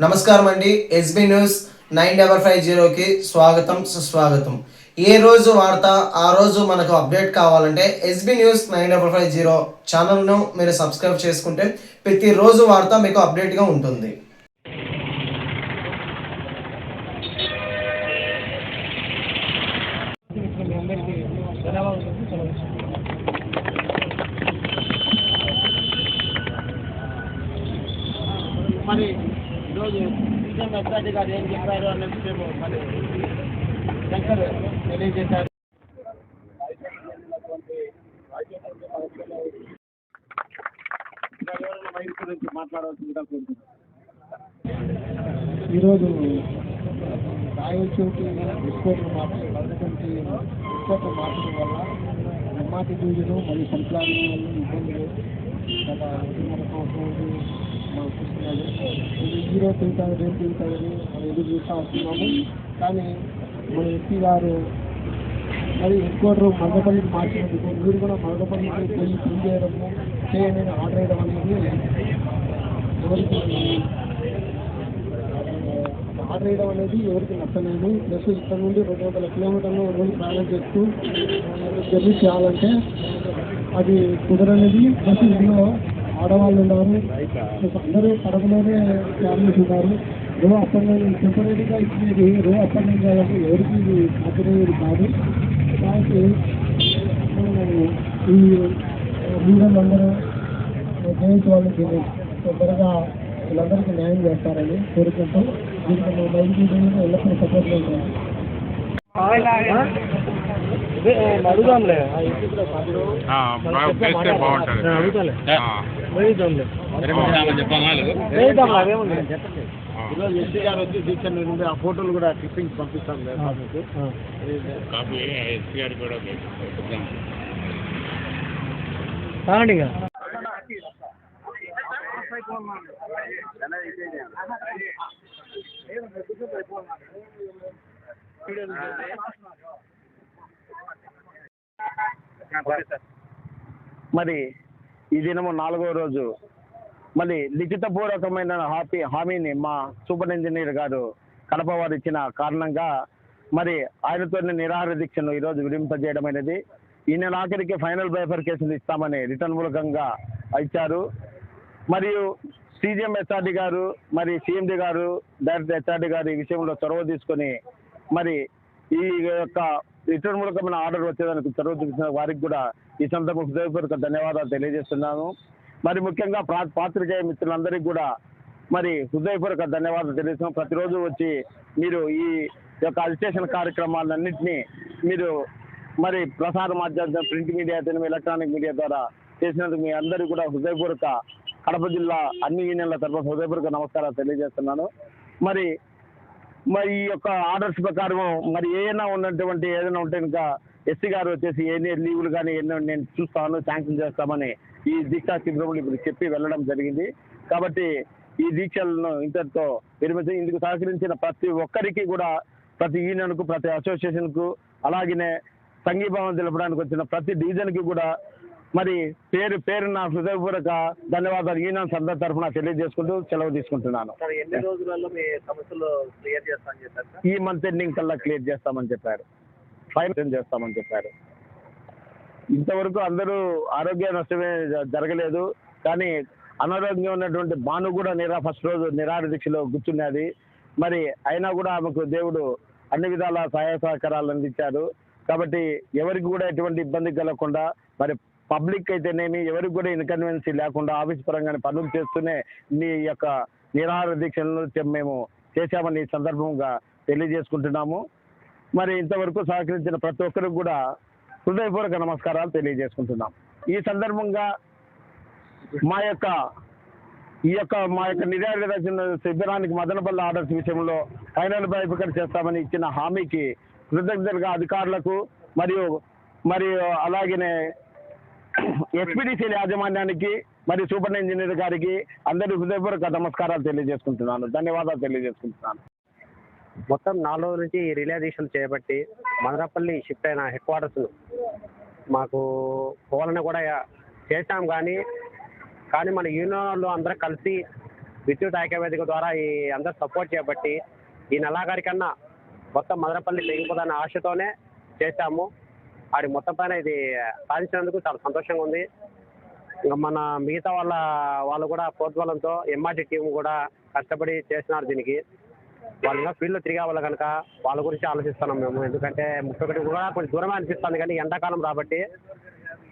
నమస్కారం అండి. SB news 9550కి స్వాగతం సుస్వాగతం. ఏ రోజు వార్త ఆ రోజు మనకు అప్డేట్ కావాలంటే ఎస్బీ న్యూస్ 9550 ఛానల్ను మీరు సబ్స్క్రైబ్ చేసుకుంటే ప్రతిరోజు వార్త మీకు అప్డేట్గా ఉంటుంది. మరి ఈరోజు సీఎం ఎస్ఆర్టీ గారు ఏం చెప్పారు అనే విషయం మరి శంకర్ తెలియజేశారు. వైద్య గురించి మాట్లాడవలసిందిగా కోరుతున్నాను. ఈరోజు రాయచోటి ఎక్స్పోర్ట్ మార్చడం వల్ల నిర్మాత పూజలు మరియు సంక్రాంతి ఇబ్బందులు గత మనకు చూస్తున్నాడు. ఇది హీరో తింటారు రేపు తింటారని మనం ఎదురు చూస్తూ వస్తున్నాము. కానీ మన ఎస్పీ గారు మరి హెడ్ క్వార్టర్ మదనపల్లికి మార్చినందుకు మీరు కూడా మదనపల్లికి పోయి క్లీన్ చేయడము చేయండి ఆర్డర్ వేయడం అనేది ఎవరికి ఆర్డర్ వేయడం అనేది ఎవరికి నచ్చలేదు. ప్లస్ ఇక్కడ నుండి 200 కిలోమీటర్లు రోజు ప్రయాణం చేస్తూ జర్నీ చేయాలంటే అది కుదరనేది. ప్లస్ ఇందులో ఆడవాళ్ళు ఉన్నారు, అందరూ కడపలోనే ఫ్యామిలీస్ ఉన్నారు. రో అప్పటి టెంపరీగా ఇచ్చేది రో అప్పటి కాదంటే ఎవరికి ఇది సాధ్యమయ్యేది కాదు. కాబట్టి ఈ లీడర్లందరూ జయించి వాళ్ళు దీన్ని తొందరగా వీళ్ళందరికీ న్యాయం చేస్తారని కోరుకుంటూ దీనికి బయటికి ఎల్లప్పుడూ సపోర్ట్ ఉంటారు. అడుగుదాంలే ఈరోజు ఎస్సీ గారు వచ్చి దీక్ష నుండి ఆ ఫోటోలు కూడా క్లిప్పింగ్స్ పంపిస్తాం మీకు. మరి ఈ దినము 4వ రోజు మళ్ళీ లిఖితపూర్వకమైన హామీని మా సూపర్ ఇంజనీర్ గారు కడప వారు ఇచ్చిన కారణంగా మరి ఆయనతో నిరాహార దీక్షను ఈరోజు విరింపజేయడమైనది. ఈయన ఆఖరికి ఫైనల్ బైఫర్కేషన్ ఇస్తామని రిటర్న్ మూలకంగా ఇచ్చారు. మరియు సీఎం ఎస్ఆర్డి గారు మరి సిఎండి గారు డైరెక్టర్ హెచ్ఆర్డి గారు ఈ విషయంలో చొరవ తీసుకొని మరి ఈ యొక్క రిటర్న్ మూలకమైన ఆర్డర్ వచ్చేదానికి చొరవ చూపించిన వారికి కూడా ఈ సందర్భంగా హృదయపూర్వక ధన్యవాదాలు తెలియజేస్తున్నాను. మరి ముఖ్యంగా పాత్రికేయ మిత్రులందరికీ కూడా మరి హృదయపూర్వక ధన్యవాదాలు తెలియజేస్తున్నాం. ప్రతిరోజు వచ్చి మీరు ఈ యొక్క అజిటేషన్ కార్యక్రమాలన్నింటినీ మీరు మరి ప్రసార మాధ్యమం ప్రింట్ మీడియా ఎలక్ట్రానిక్ మీడియా ద్వారా చేసినందుకు మీ అందరికీ కూడా హృదయపూర్వక కడప జిల్లా అన్ని యూనియన్ల తరఫున హృదయపూర్వక నమస్కారాలు తెలియజేస్తున్నాను. మరి ఈ యొక్క ఆర్డర్స్ ప్రకారం మరి ఏదైనా ఉంటే ఇంకా ఎస్సీ గారు వచ్చేసి ఎన్ని లీవులు కానీ ఎన్నో నేను చూస్తాను శాంక్షన్ చేస్తామని ఈ దీక్షా శిబిరంలో ఇప్పుడు చెప్పి వెళ్ళడం జరిగింది. కాబట్టి ఈ దీక్షలను ఇంతటితో విరమించి ఇందుకు సహకరించిన ప్రతి ఒక్కరికి కూడా ప్రతి యూనియన్కు ప్రతి అసోసియేషన్కు అలాగనే సంఘీభావం తెలపడానికి వచ్చిన ప్రతి డివిజన్కి కూడా మరి పేరున హృదయపూర్వక ధన్యవాదాలు యూనియన్స్ అందరి తరఫున తెలియజేసుకుంటూ సెలవు తీసుకుంటున్నాను. ఎన్ని రోజులలో మీ సమస్యలు క్లియర్ చేస్తామని చెప్పారు? ఈ మంత్ ఎండింగ్ కల్లా క్లియర్ చేస్తామని చెప్పారు, ఫైనల్ చేస్తామని చెప్పారు. ఇంతవరకు అందరూ ఆరోగ్య నష్టమే జరగలేదు. కానీ అనారోగ్యం ఉన్నటువంటి భాను కూడా ఫస్ట్ రోజు నిరాహార దీక్షలో కూర్చున్నది. మరి అయినా కూడా ఆమెకు దేవుడు అన్ని విధాల సహాయ సహకారాలు అందించారు. కాబట్టి ఎవరికి కూడా ఎటువంటి ఇబ్బంది కలగకుండా మరి పబ్లిక్ అయితేనేమి ఎవరికి కూడా ఇన్కన్వీనియన్స్ లేకుండా ఆఫీస్ పరంగానే పనులు చేస్తూనే మీ యొక్క నిరాహార దీక్షలను మేము చేశామని ఈ సందర్భంగా తెలియజేసుకుంటున్నాము. మరి ఇంతవరకు సహకరించిన ప్రతి ఒక్కరికి కూడా హృదయపూర్వక నమస్కారాలు తెలియజేసుకుంటున్నాం. ఈ సందర్భంగా మా యొక్క నిరాహార దీక్ష శిబిరానికి మదనపల్లి ఆర్డర్స్ విషయంలో ఫైనల్ బైఫర్కేషన్ చేస్తామని ఇచ్చిన హామీకి కృతజ్ఞతగా అధికారులకు మరియు అలాగనే ఎస్పీడీసీల యాజమాన్యానికి మరియు సూపర్ ఇంజనీర్ గారికి అందరి హృదయపూర్వక నమస్కారాలు తెలియజేసుకుంటున్నాను, ధన్యవాదాలు తెలియజేసుకుంటున్నాను. మొత్తం 4 రోజుల నుంచి రిలాక్సేషన్ చేయబట్టి మదనపల్లి షిఫ్ట్ అయిన హెడ్ క్వార్టర్స్ మాకు పోవాలని కూడా చేశాం. కానీ మన యూనియన్లో అందరూ కలిసి విద్యుత్ ఐక్యవేదిక ద్వారా ఈ అందరూ సపోర్ట్ చేయబట్టి ఈ నెలాఖరికన్నా మొత్తం మదనపల్లి తెగిపోదన్న ఆశతోనే చేశాము. అది మొత్తం పైన ఇది సాధించినందుకు చాలా సంతోషంగా ఉంది. ఇంకా మన మిగతా వాళ్ళు కూడా ప్రోద్బలంతో ఎంఆర్టీ టీం కూడా కష్టపడి చేస్తున్నారు దీనికి. వాళ్ళు ఇంకా ఫీల్డ్లో తిరిగే వాళ్ళు కనుక వాళ్ళ గురించి ఆలోచిస్తున్నాం మేము. ఎందుకంటే 31 కూడా కొంచెం దూరమే అనిపిస్తుంది, కానీ ఎండాకాలం కాబట్టి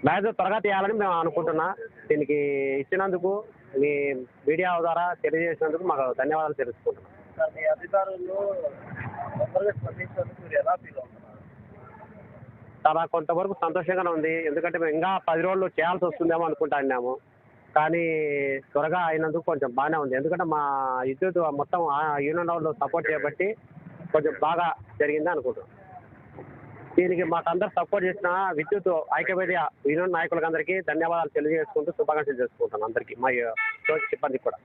మ్యాచ్ త్వరగా తీయాలని మేము అనుకుంటున్నా. దీనికి ఇచ్చినందుకు మీ మీడియా ద్వారా తెలియజేసినందుకు మాకు ధన్యవాదాలు తెలుసుకుంటున్నాం. మీ అధికారులు స్పందించినందుకు ఎలా ఫీల్ అవుతున్నారు? చాలా కొంతవరకు సంతోషంగానే ఉంది. ఎందుకంటే మేము ఇంకా 10 రోజులు చేయాల్సి వస్తుందేమో అనుకుంటున్నాము, కానీ త్వరగా అయినందుకు కొంచెం బాగానే ఉంది. ఎందుకంటే మా విద్యుత్ మొత్తం యూనియన్ వాళ్ళు సపోర్ట్ చేయబట్టి కొంచెం బాగా జరిగింది అనుకుంటున్నాం. దీనికి మాకు అందరు సపోర్ట్ చేసిన విద్యుత్ ఐక్యవేదిక యూనియన్ నాయకులకు అందరికీ ధన్యవాదాలు తెలియజేసుకుంటూ శుభాకాంక్షలు చేసుకుంటాను అందరికీ, మా సిబ్బందికి కూడా.